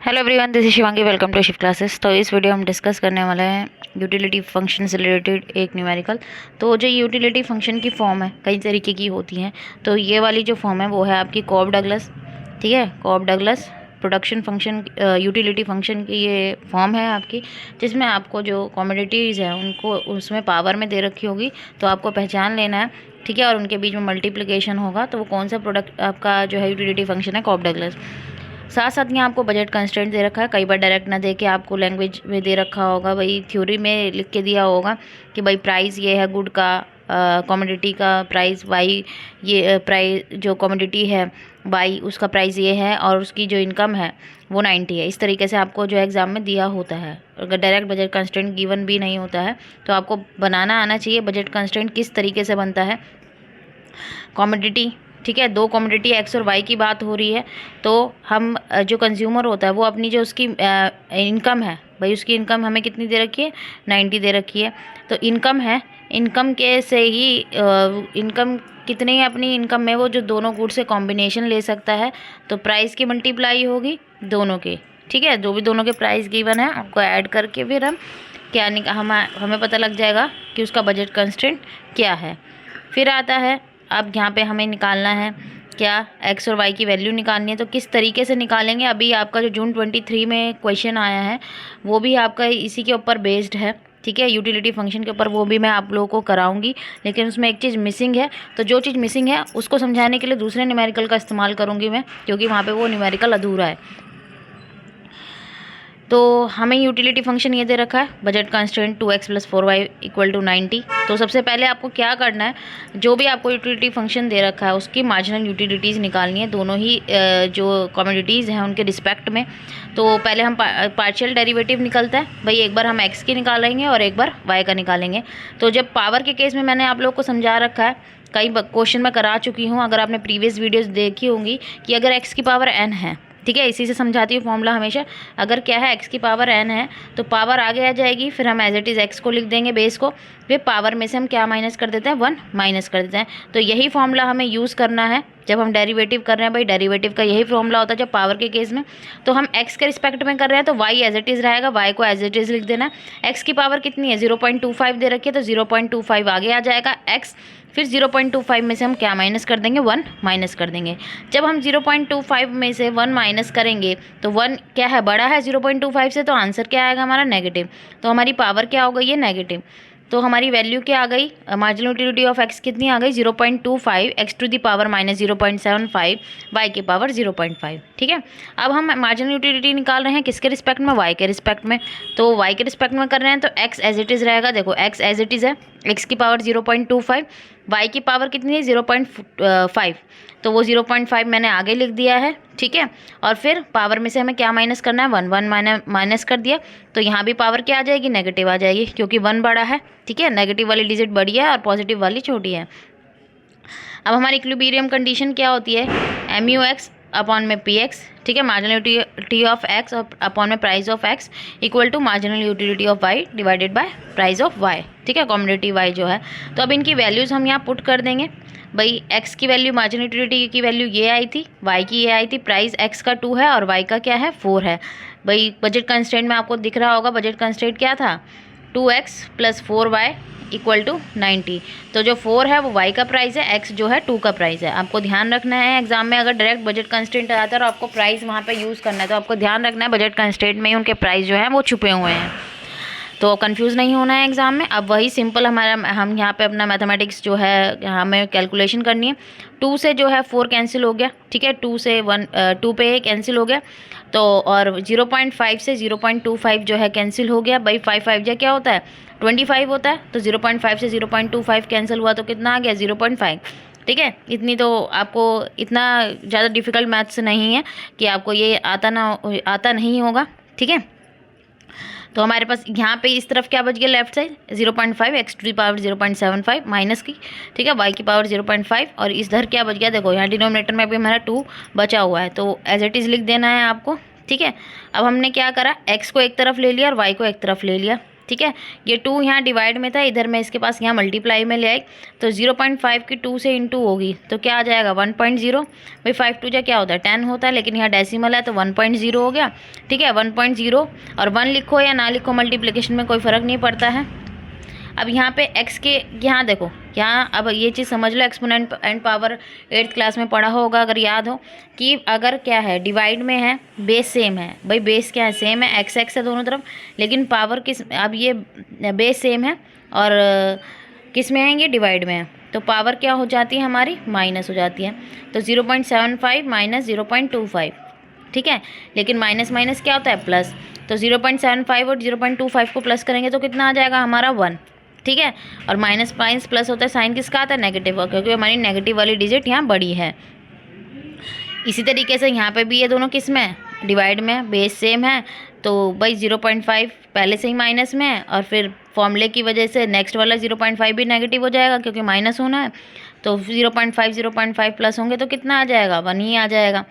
Hello everyone, this is Shivangi. Welcome to shift classes. तो इस video हम डिस्कस करने वाले हैं यूटिलिटी फंक्शन से रिलेटेड एक न्यूमेरिकल। तो जो यूटिलिटी फंक्शन की फॉर्म है कई तरीके की होती हैं। तो ये वाली जो फॉर्म है वो है आपकी कॉब डगलस, ठीक है, Cobb Douglas production function utility function की ये फॉर्म है आपकी, जिसमें आपको जो कमोडिटीज़ हैं उनको उसमें पावर में दे रखी होगी। तो आपको पहचान लेना है, ठीक है, और उनके बीच में मल्टीप्लिकेशन होगा तो वो कौन सा प्रोडक्ट आपका जो है यूटिलिटी फंक्शन है कॉब डगलस। साथ साथ यहाँ आपको बजट कंस्ट्रेंट दे रखा है। कई बार डायरेक्ट ना दे के आपको लैंग्वेज में दे रखा होगा, भाई थ्योरी में लिख के दिया होगा कि भाई प्राइस ये है गुड का, कमोडिटी का प्राइस वाई, ये प्राइस जो कमोडिटी है वाई उसका प्राइस ये है और उसकी जो इनकम है वो 90 है। इस तरीके से आपको जो एग्ज़ाम में दिया होता है। अगर डायरेक्ट बजट कंस्ट्रेंट गिवन भी नहीं होता है तो आपको बनाना आना चाहिए बजट कंस्ट्रेंट किस तरीके से बनता है। कमोडिटी, ठीक है, दो कमोडिटी एक्स और वाई की बात हो रही है। तो हम जो कंज्यूमर होता है वो अपनी जो उसकी इनकम है, भाई उसकी इनकम हमें कितनी दे रखी है, 90 दे रखी है। तो इनकम है, इनकम के से ही इनकम कितनी है अपनी इनकम में, वो जो दोनों गुड से कॉम्बिनेशन ले सकता है। तो प्राइस की मल्टीप्लाई होगी दोनों के, ठीक है, जो भी दोनों के प्राइस गिवन है उनको ऐड करके फिर हम क्या हमें पता लग जाएगा कि उसका बजट कंस्ट्रेंट क्या है। फिर आता है अब यहाँ पे हमें निकालना है क्या, एक्स और वाई की वैल्यू निकालनी है। तो किस तरीके से निकालेंगे, अभी आपका जो जून 23 में क्वेश्चन आया है वो भी आपका इसी के ऊपर बेस्ड है, ठीक है, यूटिलिटी फंक्शन के ऊपर। वो भी मैं आप लोगों को कराऊंगी, लेकिन उसमें एक चीज़ मिसिंग है। तो जो चीज़ मिसिंग है उसको समझाने के लिए दूसरे न्यूमेरिकल का इस्तेमाल करूँगी मैं, क्योंकि वहाँ पर वो न्यूमेरिकल अधूरा है। तो हमें यूटिलिटी फंक्शन ये दे रखा है बजट कंस्ट्रेंट 2x + 4y = 90। तो सबसे पहले आपको क्या करना है, जो भी आपको यूटिलिटी फंक्शन दे रखा है उसकी मार्जिनल यूटिलिटीज़ निकालनी है, दोनों ही जो कमोडिटीज़ हैं उनके रिस्पेक्ट में। तो पहले हम पार्शियल डेरिवेटिव निकलता है, भाई एक बार हम x की निकालेंगे और एक बार y का निकालेंगे। तो जब पावर के केस में मैंने आप लोग को समझा रखा है, कई क्वेश्चन मैं करा चुकी हूँ, अगर आपने प्रीवियस वीडियोज़ देखी होंगी, कि अगर x की पावर n है, ठीक है, इसी से समझाती हूँ फॉर्मूला हमेशा। अगर क्या है x की पावर n है तो पावर आगे आ जाएगी, फिर हम एज इट इज़ x को लिख देंगे बेस को, फिर पावर में से हम क्या माइनस कर देते हैं, 1 माइनस कर देते हैं। तो यही फॉर्मूला हमें यूज़ करना है जब हम डेरिवेटिव कर रहे हैं। भाई डेरिवेटिव का यही फॉर्मूला होता है जब पावर के केस में। तो हम x के रिस्पेक्ट में कर रहे हैं तो y एज इट इज़ रहेगा, y को एज इट इज़ लिख देना है। x की पावर कितनी है, 0.25 दे रखी है, तो 0.25 आगे आ जाएगा x, फिर 0.25 में से हम क्या माइनस कर देंगे, 1 माइनस कर देंगे। जब हम 0.25 में से 1 माइनस करेंगे तो 1 क्या है, बड़ा है 0.25 से, तो आंसर क्या आएगा हमारा, नेगेटिव। तो हमारी पावर क्या हो गई है, नेगेटिव। तो हमारी वैल्यू क्या आ गई, मार्जिनल यूटिलिटी ऑफ x कितनी आ गई, 0.25, x⁻⁻ 0.75, y की पावर 0.5, ठीक है। अब हम मार्जिनल यूटिलिटी निकाल रहे हैं किसके रिस्पेक्ट में, y के रिस्पेक्ट में। तो y के रिस्पेक्ट में कर रहे हैं तो x एज इट इज़ रहेगा, देखो x एज इट इज़ है, x की पावर 0.25, y की पावर कितनी है 0.5, तो वो 0.5 मैंने आगे लिख दिया है, ठीक है। और फिर पावर में से हमें क्या माइनस करना है, 1 माइनस कर दिया। तो यहाँ भी पावर क्या आ जाएगी, नेगेटिव आ जाएगी, क्योंकि 1 बड़ा है, ठीक है, नेगेटिव वाली डिजिट बड़ी है और पॉजिटिव वाली छोटी है। अब हमारी इक्विलिब्रियम कंडीशन क्या होती है, mu(x) अपॉन में px, ठीक है, मार्जिनल यूटिलिटी ऑफ x और अपॉन में price of x equal to marginal utility of y divided by price of y, ठीक है, कमोडिटी y जो है। तो अब इनकी वैल्यूज़ हम यहाँ पुट कर देंगे। भाई x की वैल्यू, मार्जिनल यूटिलिटी की वैल्यू ये आई थी, y की ये आई थी, प्राइस x का 2 है और y का क्या है, 4 है। भाई बजट कंस्ट्रेंट में आपको दिख रहा होगा, बजट कंस्ट्रेंट क्या था, 2x + 4y = 90। तो जो 4 है वो y का प्राइस है, x जो है 2 का प्राइस है। आपको ध्यान रखना है एग्जाम में अगर डायरेक्ट बजट कंस्ट्रेंट आता है और आपको प्राइस वहाँ पे यूज़ करना है, तो आपको ध्यान रखना है बजट कंस्ट्रेंट में ही उनके प्राइस जो है वो छुपे हुए हैं, तो कंफ्यूज नहीं होना है एग्जाम में। अब वही सिंपल हम यहाँ पे अपना मैथमेटिक्स जो है हमें कैलकुलेशन करनी है। 2 से जो है 4 कैंसिल हो गया, ठीक है, 2 से 1 2 पे कैंसिल हो गया। तो और 0.5 से 0.25 जो है कैंसिल हो गया। भाई 5 जो क्या होता है, 25 होता है। तो 0.5 से 0.25 कैंसिल हुआ तो कितना आ गया, 0.5, ठीक है। इतनी तो आपको इतना ज़्यादा डिफिकल्ट मैथ्स नहीं है कि आपको ये आता नहीं होगा, ठीक है। तो हमारे पास यहाँ पे इस तरफ क्या बच गया, लेफ्ट साइड 0.5, x⁻⁷ 0.75 माइनस की, ठीक है, y की पावर 0.5, और इधर क्या बच गया, देखो यहाँ डिनोमिनेटर में भी हमारा 2 बचा हुआ है, तो एज इट इज़ लिख देना है आपको, ठीक है। अब हमने क्या करा, x को एक तरफ ले लिया और y को एक तरफ ले लिया, ठीक है। ये 2 यहाँ डिवाइड में था, इधर मैं इसके पास यहाँ मल्टीप्लाई में ले आई, तो 0.5 की 2 से इंटू होगी तो क्या आ जाएगा 1.0। भाई 5 2 जा क्या होता है 10 होता है, लेकिन यहाँ डेसिमल है तो 1.0 हो गया। ठीक है 1.0 और 1 लिखो या ना लिखो मल्टीप्लिकेशन में कोई फ़र्क नहीं पड़ता है। अब यहाँ पे x के यहाँ देखो, यहाँ अब ये चीज़ समझ लो, exponent and power 8th class में पढ़ा होगा अगर याद हो, कि अगर क्या है डिवाइड में है बेस सेम है, भाई बेस क्या है सेम है, x x है दोनों तरफ, लेकिन पावर किस, अब ये बेस सेम है और किस में है ये डिवाइड में है, तो पावर क्या हो जाती है हमारी माइनस हो जाती है। तो 0.75 माइनस 0.25, ठीक है, लेकिन माइनस माइनस क्या होता है प्लस, तो 0.75 और 0.25 को प्लस करेंगे तो कितना आ जाएगा हमारा 1। ठीक है, और माइनस माइनस प्लस होता है, साइन किसका आता है नेगेटिव का, क्योंकि हमारी नेगेटिव वाली डिजिट यहाँ बड़ी है। इसी तरीके से यहाँ पे भी ये दोनों किस में है डिवाइड में, बेस सेम है, तो भाई 0.5 पहले से ही माइनस में है और फिर फॉर्मूले की वजह से नेक्स्ट वाला 0.5 भी नेगेटिव हो जाएगा क्योंकि माइनस होना है, तो 0.5 प्लस होंगे तो कितना आ जाएगा 1 ही आ जाएगा।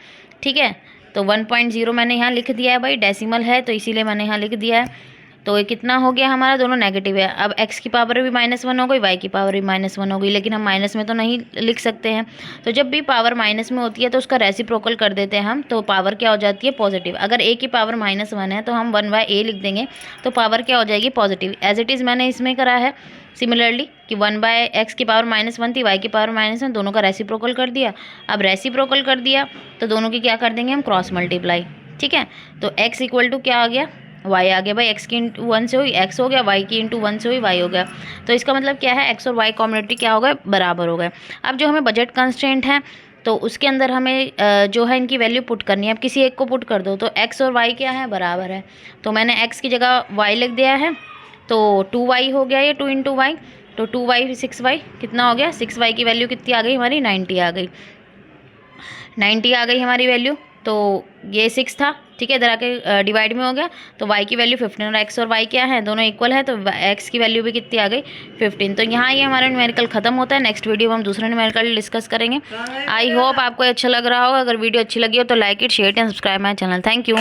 ठीक है, तो 1.0 मैंने यहाँ लिख दिया है, भाई डेसिमल है तो इसीलिए मैंने यहाँ लिख दिया है। तो ये कितना हो गया हमारा, दोनों नेगेटिव है। अब x की पावर भी -1 हो गई, y की पावर भी -1 हो गई, लेकिन हम माइनस में तो नहीं लिख सकते हैं, तो जब भी पावर माइनस में होती है तो उसका रेसिप्रोकल कर देते हैं हम, तो पावर क्या हो जाती है पॉजिटिव। अगर a की पावर -1 है तो हम 1/a लिख देंगे तो पावर क्या हो जाएगी पॉजिटिव। एज इट इज़ मैंने इसमें करा है सिमिलरली कि 1/x की पावर -1 थी, y की पावर -1, दोनों का रेसिप्रोकल कर दिया। अब रेसिप्रोकल कर दिया तो दोनों की क्या कर देंगे हम क्रॉस मल्टीप्लाई। ठीक है, तो x इक्वल टू क्या आ गया y आ गया, भाई x की इंटू 1 से हुई x हो गया, y की इंटू 1 से हुई y हो गया। तो इसका मतलब क्या है x और y कॉम्बिनेटरी क्या हो गए बराबर हो गए। अब जो हमें बजट कंस्ट्रेंट है तो उसके अंदर हमें जो है इनकी वैल्यू पुट करनी है। अब किसी एक को पुट कर दो तो x और y क्या है बराबर है, तो मैंने x की जगह y लिख दिया है, तो 2y हो गया ये 2 इंटू वाई, तो 2y 6y कितना हो गया 6y की वैल्यू कितनी आ गई हमारी 90 आ गई, 90 आ गई हमारी वैल्यू। तो ये 6 था, ठीक है, इधर आके डिवाइड में हो गया, तो y की वैल्यू 15 और x और y क्या है दोनों इक्वल है, तो x की वैल्यू भी कितनी आ गई 15। तो यहाँ ये हमारा न्यूमेरिकल खत्म होता है। नेक्स्ट वीडियो में हम दूसरा न्यूमेरिकल डिस्कस करेंगे। आई होप आपको अच्छा लग रहा होगा। अगर वीडियो अच्छी लगी हो तो like it, share and subscribe my channel. Thank you.